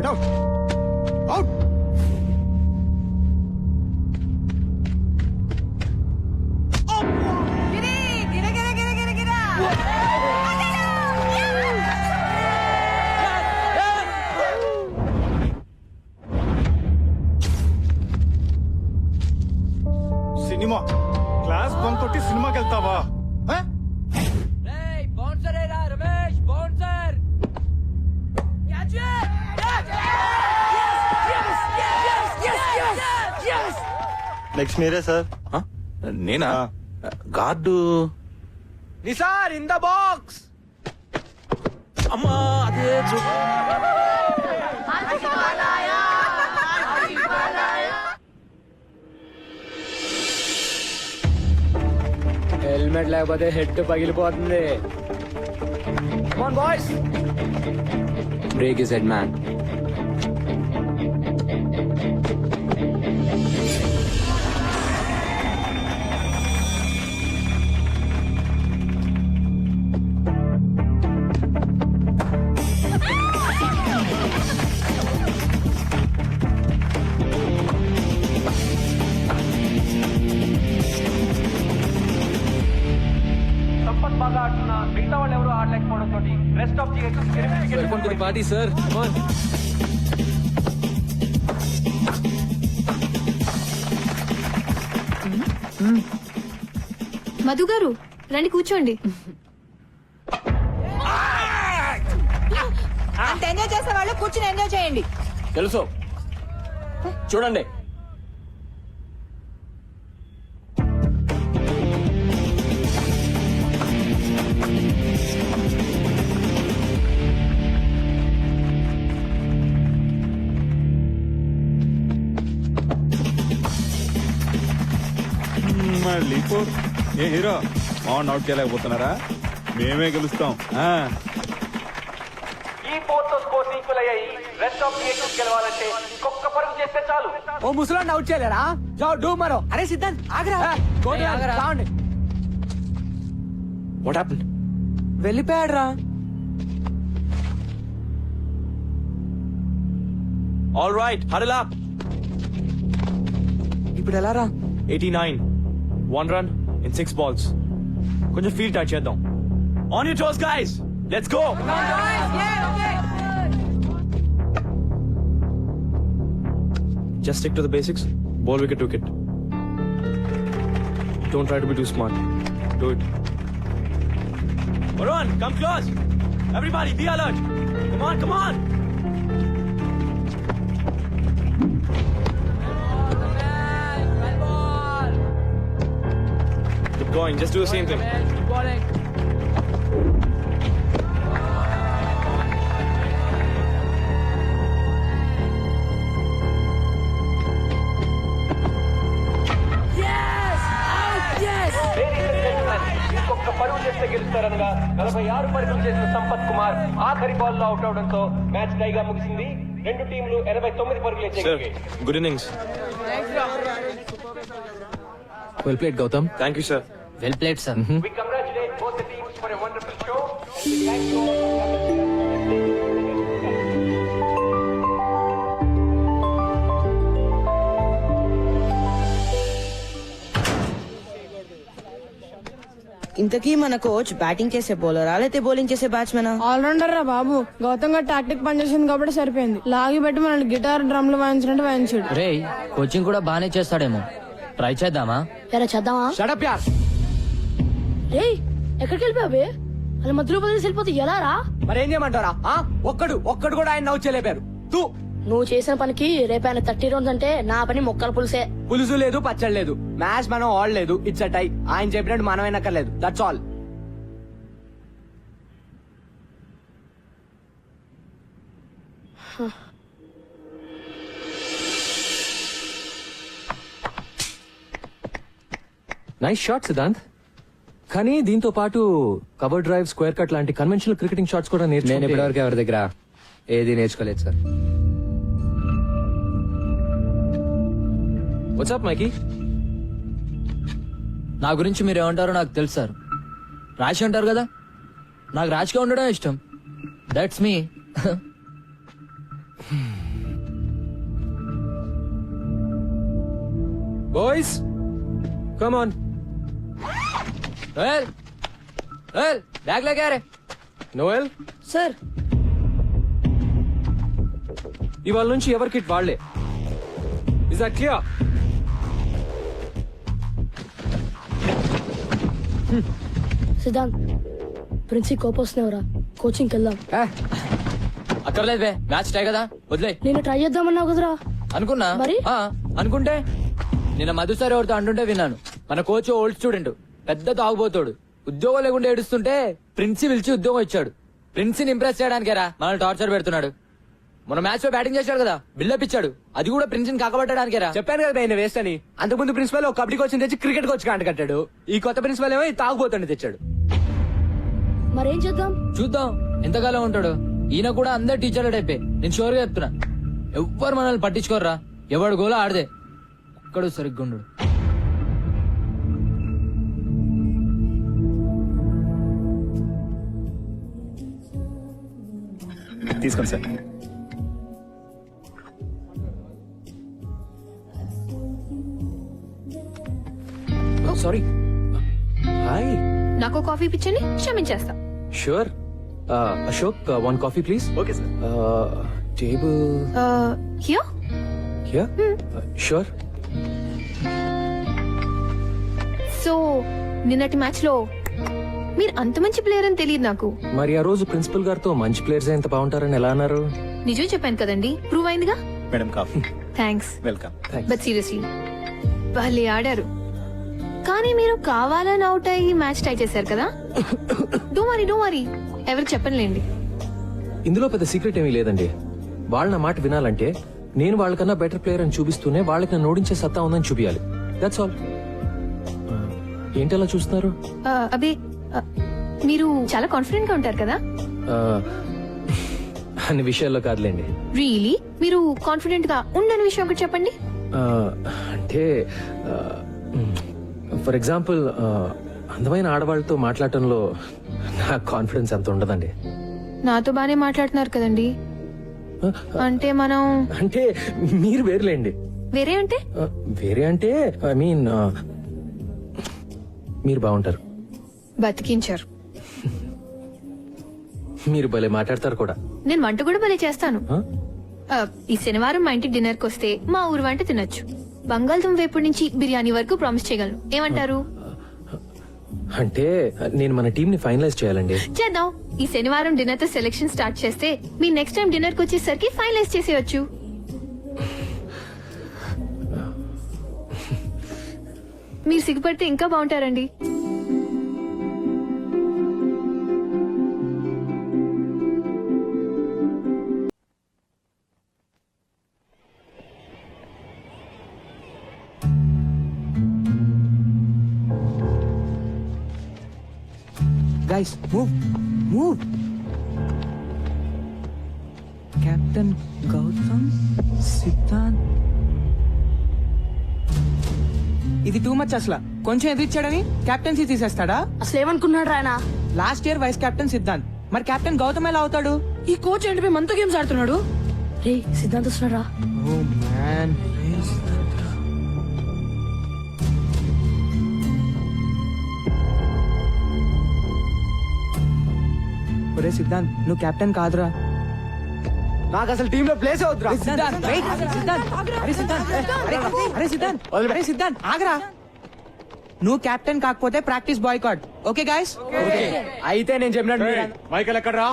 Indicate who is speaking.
Speaker 1: Out. Cinema class bunk కొట్టి సినిమాకి వెళ్తావా?
Speaker 2: నెక్స్ట్ మీరే సార్.
Speaker 3: నేనా? Guard
Speaker 4: Nisar in the box.
Speaker 3: అమ్మా అదే
Speaker 4: హెల్మెట్ లేకపోతే హెడ్ పగిలిపోతుంది. Come on, boys. Break his head, man.
Speaker 3: Welcome to the party sir.
Speaker 5: Madhu గారు రండి కూర్చోండి.
Speaker 6: అంత ఎంజాయ్ చేసే వాళ్ళు కూర్చుని ఎంజాయ్ చేయండి.
Speaker 4: తెలుసు, చూడండి.
Speaker 1: మళ్ళీ ఏ హీరో ఆన్ అవుట్ చేయలేకపోతున్నారా? మేమే గెలుస్తాం.
Speaker 4: ఓ ముసలాన్ని అవుట్ చేయలేరా? జావ్ డూ మరో. అరే సిద్ధాంత్ ఆగరా. రావండి.
Speaker 3: What happened?
Speaker 4: వెళ్ళిపోయాడు రా.
Speaker 3: All right, huddle up.
Speaker 4: ఇప్పుడు ఎలా రా?
Speaker 7: 89 1 run in 6 balls. కొంచెం ఫీల్ టచ్ చేద్దాం. On your toes guys, let's go. Just stick to the basics. Ball wicket to wicket. Don't try to be too smart. Do it. Varun, come close. Everybody be alert. Come on. Keep going, just do the same thing.
Speaker 8: ఇంకొక పరువు చేస్తే గెలుస్తారనగా 46 పరుగులు చేసిన సంపత్ కుమార్ ఆఖరి ball లో out అవడంతో match టైగా ముగిసింది. రెండు టీంలు 89 పరుగులు
Speaker 7: Sir,
Speaker 8: చేశాయి.
Speaker 7: good innings.
Speaker 3: Well played Gautam.
Speaker 7: Thank you, sir.
Speaker 3: Well played sir.
Speaker 8: We congratulate both the teams for a wonderful show. Thank you.
Speaker 6: ఇంతకీ మన కోచ్ బ్యాటింగ్ చేసే బౌలరా లేకపోతే బౌలింగ్ చేసే బ్యాట్స్మెనా?
Speaker 9: ఆల్రౌండర్ రా బాబు. గౌతమ్ గారు టాక్టిక్ పనిచేసింది కాబట్టి సరిపోయింది. లాగి పెట్టి మనల్ని గిటార్ డ్రమ్లు వాయించినట్టు వాయించాడు.
Speaker 10: రే కోచింగ్ కూడా బానే చేస్తాడేమో, ట్రై చేద్దామా?
Speaker 9: చేద్దామా?
Speaker 4: Shut up, yaar.
Speaker 9: రే ఎక్కడికి వెళ్ళిపోయావే? వాళ్ళ మధ్యలో బదిలేసి వెళ్ళిపోతే ఎలా రా?
Speaker 4: మరి ఏం చేయమంటారా? ఒక్కడు కూడా ఆయన అవుట్ చేయలేపారు. తూ
Speaker 9: నువ్వు చేసిన పనికి రేపు ఆయన 30 రౌండ్స్ అంటే నా పని మొక్కల పులిసే.
Speaker 4: పులుసు లేదు, పచ్చడి లేదు. మ్యాచ్ మనం ఆడలేదు. It's a tie. ఆయన చెప్పినట్టు మనం వినక్కర్లేదు. That's all.
Speaker 7: Nice shot Siddhant. కానీ దీంతో పాటు కవర్ డ్రైవ్, స్క్వేర్ కట్ లాంటి కన్వెన్షనల్ క్రికెటింగ్ షాట్స్ కూడా
Speaker 4: నేను ఇప్పటివరకు ఎవరి దగ్గర ఏది నేర్చుకోలేదు సార్.
Speaker 7: వాట్సాప్ మైకీ?
Speaker 10: నా గురించి మీరు ఏమంటారో నాకు తెలుసు సార్. రాజీ అంటారు కదా, నాకు రాజీగా ఉండడం ఇష్టం. That's me.
Speaker 4: Boys come on.
Speaker 10: Noel Noel bag లేకే రే.
Speaker 4: నోయల్
Speaker 6: సార్
Speaker 4: ఇవాళ నుంచి ఎవరి కిట్ వాళ్లే. Is that clear?
Speaker 9: సిద్ధాంత్ ప్రిన్సి కోపం వస్తున్నావురా, కోచింగ్కి వెళ్దాం.
Speaker 10: అక్కర్లేదు బే, మ్యాచ్ టై కదా, వదిలే.
Speaker 9: నేను ట్రై చేద్దామన్నావు కదరా.
Speaker 10: అనుకున్నా
Speaker 9: మరి?
Speaker 10: ఆ, అనుకుంటే నిన్న మధు సార్ ఎవరితో అంటుంటే విన్నాను. మన కోచ్ ఓల్డ్ స్టూడెంట్, పెద్ద తాగుబోతాడు. ఉద్యోగం లేకుండా ఏడుస్తుంటే ప్రిన్సి పిలిచి ఉద్యోగం ఇచ్చాడు. ప్రిన్సిని ఇంప్రెస్ చేయడానికేరా మనల్ని టార్చర్ పెడుతున్నాడు. మన మ్యాచ్ లో బ్యాటింగ్ చేశాడు కదా, బిల్డప్ ఇచ్చాడు. అది కూడా ప్రిన్సిని కాకబట్టడానికేరా.
Speaker 4: చెప్పాను కదా నేను వేస్ట్ అని. అంతకుముందు ప్రిన్సిపల్ ఒక కబడ్డీ కోచ్ తెచ్చి క్రికెట్ కోచ్ కాంట కట్టాడు. ఈ కొత్త ప్రిన్సిపల్ ఏమో ఈ తాగుబోతుండే తెచ్చాడు.
Speaker 9: మరేం చేద్దాం?
Speaker 10: చూద్దాం ఎంతకాలం ఉంటాడు. ఈయన కూడా అందరు టీచర్ల టైపే, నేను షూర్ గా చెప్తున్నా. ఎవ్వరు మనల్ని పట్టించుకోర్రా, ఎవడు గోలా ఆడదే. ఒక్కడు సరిగ్గా ఉండడు.
Speaker 1: తీసుకోండి సార్.
Speaker 4: సారీ. హాయ్.
Speaker 5: నాకు కాఫీ పిచ్చని క్షమించేస్తా.
Speaker 4: Sure. Ashok, one coffee please.
Speaker 1: Okay sir.
Speaker 4: Table
Speaker 5: here.
Speaker 4: Here. Sure.
Speaker 5: So నిన్నటి మ్యాచ్ లో మీరు అంత మంచి ప్లేయర్ అని తెలియదు నాకు.
Speaker 4: మరి ఆ రోజు ప్రిన్సిపల్ గారితో మంచి ప్లేయర్స్ ఎంత బాగుంటారని ఎలా అన్నారు?
Speaker 5: నిజం చెప్పాను కదండి, ప్రూవ్ అయిందిగా.
Speaker 1: Madam coffee.
Speaker 5: Thanks.
Speaker 1: Welcome.
Speaker 5: But seriously వాళ్ళే ఆడారు. కానీ మీరు కావాలని అవుట్ అయ్యి మ్యాచ్ టై చేశారు కదా. డో వరీ ఎవరికి చెప్పనులేండి.
Speaker 4: ఇందులో పెద్ద సీక్రెట్ ఏమీ లేదండి. వాళ్ళ నా మాట వినాలంటే నేను వాళ్ళకన్నా బెటర్ ప్లేయర్ అని చూపిస్తూనే వాళ్ళకి నన్ను ఓడించే సత్తా ఉందని చూపించాలి. That's all. ఏంటి అలా చూస్తున్నారు?
Speaker 5: అబే మీరు చాలా కాన్ఫిడెంట్ గా ఉంటారు కదా.
Speaker 4: అన్ని విషయాల్లో కాదులేండి.
Speaker 5: రియలీ మీరు కాన్ఫిడెంట్ గా ఉండని విషయం ఒకటి చెప్పండి.
Speaker 4: అంటే ఫర్ ఎగ్జాంపుల్ అందమైన ఆడవాళ్ళతో మాట్లాడటంలో నాకు కాన్ఫిడెన్స్ అంత ఉండదండి.
Speaker 5: నాతో బానే మాట్లాడుతున్నారు కదండి. అంటే మనం
Speaker 4: అంటే మీరు వేరులేండి.
Speaker 5: వేరే అంటే
Speaker 4: వేరే అంటే ఐ మీన్ మీరు బాగుంటారు.
Speaker 5: బతికించారు.
Speaker 4: మీరు భలే మాట్లాడతారు కూడా.
Speaker 5: నేను వంట కూడా భలే చేస్తాను. ఈ శనివారం మా ఇంటికి డిన్నర్ కి వస్తే మా ఊరు వంట తినొచ్చు. బంగాళదుంప వేపుడు నుంచి బిర్యానీ వరకు ప్రామిస్ చేయగలను. ఏమంటారు?
Speaker 4: అంటే నేను మన టీం ని ఫైనలైజ్ చేయాలండి.
Speaker 5: చేద్దాం. ఈ శనివారం డిన్నర్ తో సెలెక్షన్ స్టార్ట్ చేస్తే మీ నెక్స్ట్ టైం డిన్నర్ కి వచ్చేసరికి ఫైనలైజ్ చేసేయచ్చు. మీరు సిగ్గుపడితే ఇంకా బాగుంటారండి.
Speaker 11: Guys, move. Captain Gautam, Siddhant. ఇది టూ మచ్ అసలు. కొంచెం ఎదిరిచ్చాడని కెప్టెన్సీ తీసేస్తాడా?
Speaker 9: అసలు ఏమనుకున్నాడు ఆయన?
Speaker 11: Last year vice captain Siddhant, మరి కెప్టెన్ గౌతమ్ ఎలా అవుతాడు?
Speaker 9: ఈ కోచ్ ఏంటి మనతో గేమ్స్ ఆడుతున్నాడు? రే సిద్ధాంత్ వస్తున్నాడా?
Speaker 11: Oh man. ఒరే సిద్ధాంత్, నువ్వు కెప్టెన్ కాదురా.
Speaker 4: నాకు అసలు టీమ్ లో ప్లేస్ అవుతురా.
Speaker 11: సిద్ధాంత్, wait, సిద్ధాంత్. అరే సిద్ధాంత్, అరే సిద్ధాంత్, అరే సిద్ధాంత్, ఆగరా. నువ్వు కెప్టెన్ కాకపోతే ప్రాక్టీస్ బాయ్కాట్. Okay guys?
Speaker 4: అయితే నేను చెప్పినట్టు
Speaker 1: మైకల్ ఎక్కడ్రా?